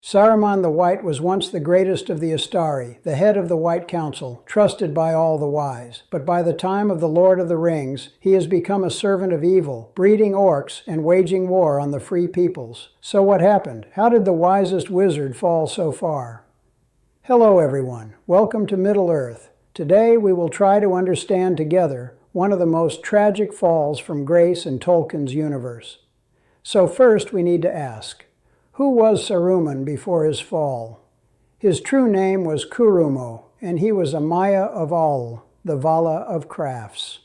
Saruman the White was once the greatest of the Istari, the head of the White Council, trusted by all the wise. But by the time of the Lord of the Rings, he has become a servant of evil, breeding orcs and waging war on the free peoples. So what happened? How did the wisest wizard fall so far? Hello everyone, welcome to Middle-earth. Today we will try to understand together one of the most tragic falls from grace in Tolkien's universe. So first we need to ask, who was Saruman before his fall? His true name was Curumo, and he was a Maya of Aul, the Vala of crafts.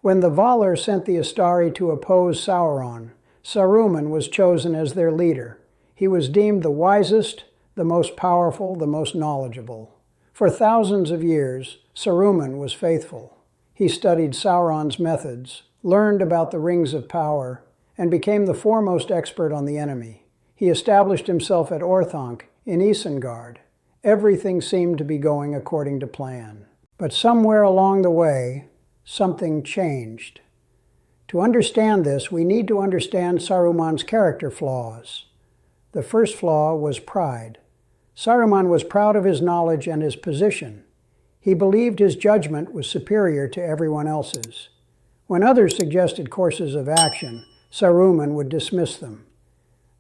When the Valar sent the Istari to oppose Sauron, Saruman was chosen as their leader. He was deemed the wisest, the most powerful, the most knowledgeable. For thousands of years, Saruman was faithful. He studied Sauron's methods, learned about the rings of power, and became the foremost expert on the enemy. He established himself at Orthanc in Isengard. Everything seemed to be going according to plan. But somewhere along the way, something changed. To understand this, we need to understand Saruman's character flaws. The first flaw was pride. Saruman was proud of his knowledge and his position. He believed his judgment was superior to everyone else's. When others suggested courses of action, Saruman would dismiss them.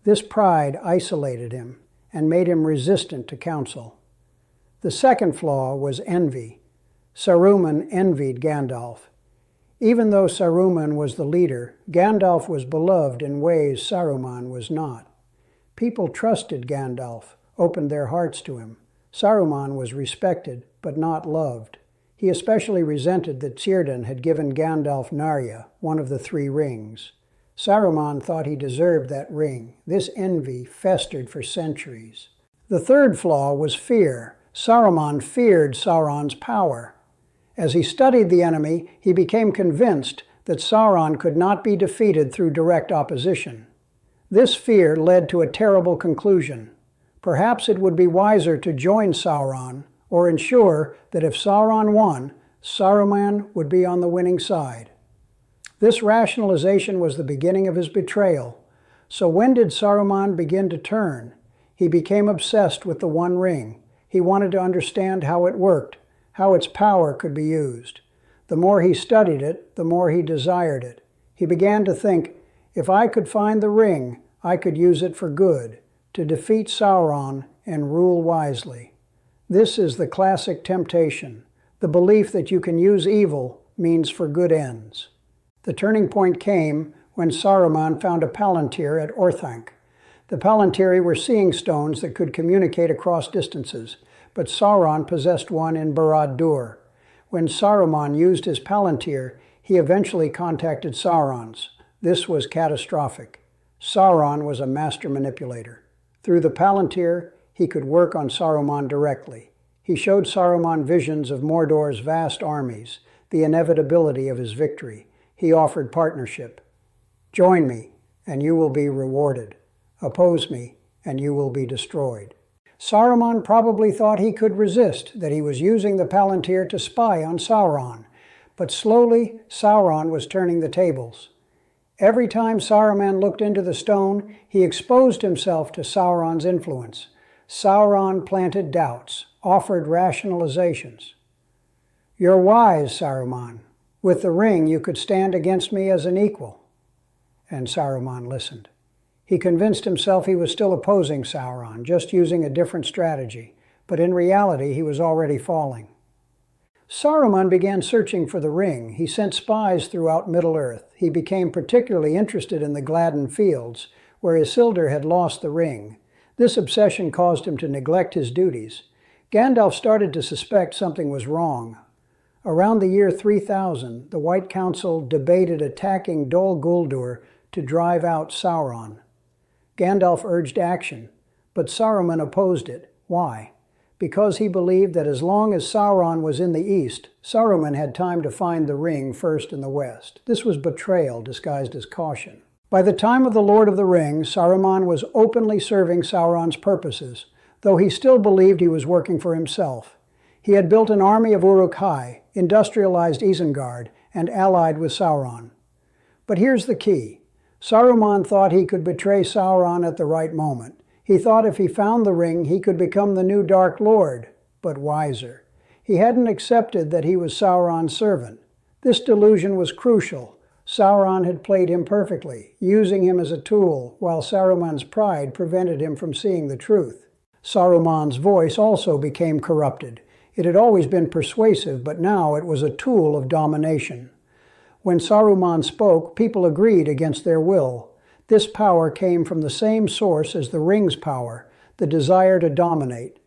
This pride isolated him and made him resistant to counsel. The second flaw was envy. Saruman envied Gandalf. Even though Saruman was the leader, Gandalf was beloved in ways Saruman was not. People trusted Gandalf, opened their hearts to him. Saruman was respected, but not loved. He especially resented that Círdan had given Gandalf Narya, one of the three rings. Saruman thought he deserved that ring. This envy festered for centuries. The third flaw was fear. Saruman feared Sauron's power. As he studied the enemy, he became convinced that Sauron could not be defeated through direct opposition. This fear led to a terrible conclusion. Perhaps it would be wiser to join Sauron, or ensure that if Sauron won, Saruman would be on the winning side. This rationalization was the beginning of his betrayal. So when did Saruman begin to turn? He became obsessed with the One Ring. He wanted to understand how it worked, how its power could be used. The more he studied it, the more he desired it. He began to think, if I could find the ring, I could use it for good, to defeat Sauron and rule wisely. This is the classic temptation. The belief that you can use evil means for good ends. The turning point came when Saruman found a palantir at Orthanc. The palantiri were seeing stones that could communicate across distances, but Sauron possessed one in Barad-dûr. When Saruman used his palantir, he eventually contacted Sauron's. This was catastrophic. Sauron was a master manipulator. Through the palantir, he could work on Saruman directly. He showed Saruman visions of Mordor's vast armies, the inevitability of his victory. He offered partnership. Join me, and you will be rewarded. Oppose me, and you will be destroyed. Saruman probably thought he could resist, that he was using the palantir to spy on Sauron. But slowly, Sauron was turning the tables. Every time Saruman looked into the stone, he exposed himself to Sauron's influence. Sauron planted doubts, offered rationalizations. You're wise, Saruman. With the ring, you could stand against me as an equal. And Saruman listened. He convinced himself he was still opposing Sauron, just using a different strategy. But in reality, he was already falling. Saruman began searching for the ring. He sent spies throughout Middle-earth. He became particularly interested in the Gladden Fields, where Isildur had lost the ring. This obsession caused him to neglect his duties. Gandalf started to suspect something was wrong. Around the year 3000, the White Council debated attacking Dol Guldur to drive out Sauron. Gandalf urged action, but Saruman opposed it. Why? Because he believed that as long as Sauron was in the east, Saruman had time to find the ring first in the west. This was betrayal disguised as caution. By the time of the Lord of the Rings, Saruman was openly serving Sauron's purposes, though he still believed he was working for himself. He had built an army of Uruk-hai, industrialized Isengard, and allied with Sauron. But here's the key. Saruman thought he could betray Sauron at the right moment. He thought if he found the ring, he could become the new Dark Lord, but wiser. He hadn't accepted that he was Sauron's servant. This delusion was crucial. Sauron had played him perfectly, using him as a tool, while Saruman's pride prevented him from seeing the truth. Saruman's voice also became corrupted. It had always been persuasive, but now it was a tool of domination. When Saruman spoke, people agreed against their will. This power came from the same source as the ring's power, the desire to dominate.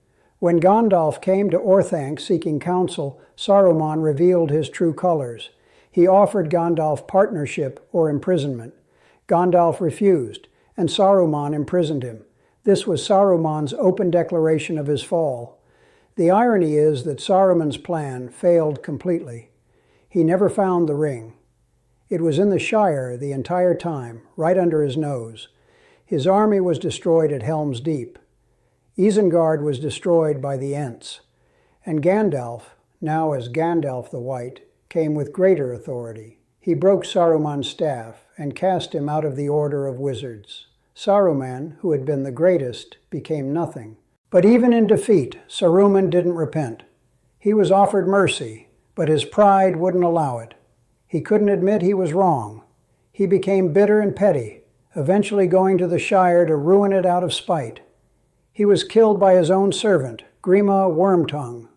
When Gandalf came to Orthanc seeking counsel, Saruman revealed his true colors. He offered Gandalf partnership or imprisonment. Gandalf refused, and Saruman imprisoned him. This was Saruman's open declaration of his fall. The irony is that Saruman's plan failed completely. He never found the ring. It was in the Shire the entire time, right under his nose. His army was destroyed at Helm's Deep. Isengard was destroyed by the Ents. And Gandalf, now as Gandalf the White, came with greater authority. He broke Saruman's staff and cast him out of the Order of Wizards. Saruman, who had been the greatest, became nothing. But even in defeat, Saruman didn't repent. He was offered mercy, but his pride wouldn't allow it. He couldn't admit he was wrong. He became bitter and petty, eventually going to the Shire to ruin it out of spite. He was killed by his own servant, Grima Wormtongue.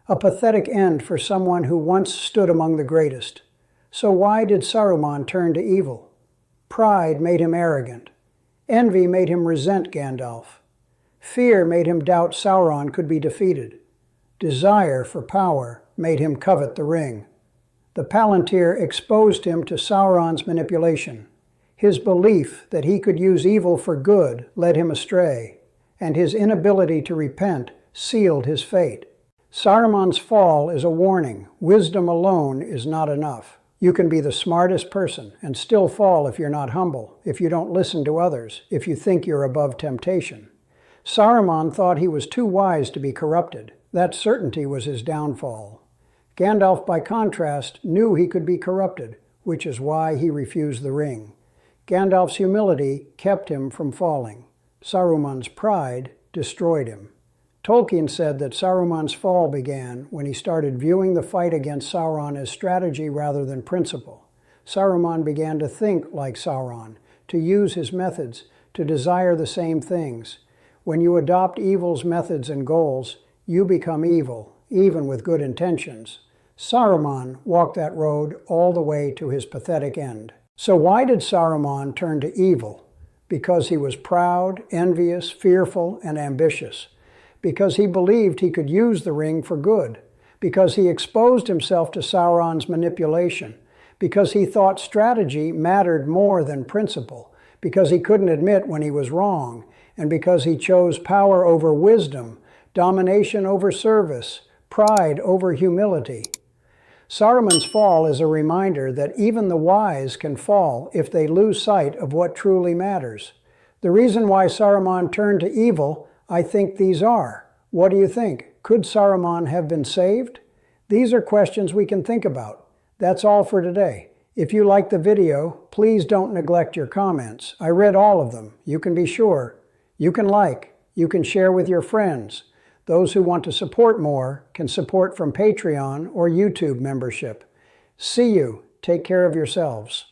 A pathetic end for someone who once stood among the greatest. So why did Saruman turn to evil? Pride made him arrogant. Envy made him resent Gandalf. Fear made him doubt Sauron could be defeated. Desire for power made him covet the ring. The Palantir exposed him to Sauron's manipulation. His belief that he could use evil for good led him astray, and his inability to repent sealed his fate. Saruman's fall is a warning. Wisdom alone is not enough. You can be the smartest person and still fall if you're not humble, if you don't listen to others, if you think you're above temptation. Saruman thought he was too wise to be corrupted. That certainty was his downfall. Gandalf, by contrast, knew he could be corrupted, which is why he refused the ring. Gandalf's humility kept him from falling. Saruman's pride destroyed him. Tolkien said that Saruman's fall began when he started viewing the fight against Sauron as strategy rather than principle. Saruman began to think like Sauron, to use his methods, to desire the same things. When you adopt evil's methods and goals, you become evil, even with good intentions. Saruman walked that road all the way to his pathetic end. So why did Saruman turn to evil? Because he was proud, envious, fearful, and ambitious. Because he believed he could use the ring for good. Because he exposed himself to Sauron's manipulation. Because he thought strategy mattered more than principle. Because he couldn't admit when he was wrong. And because he chose power over wisdom, domination over service, pride over humility. Saruman's fall is a reminder that even the wise can fall if they lose sight of what truly matters. The reason why Saruman turned to evil, I think these are. What do you think? Could Saruman have been saved? These are questions we can think about. That's all for today. If you liked the video, please don't neglect your comments. I read all of them, you can be sure. You can like, you can share with your friends. Those who want to support more can support from Patreon or YouTube membership. See you. Take care of yourselves.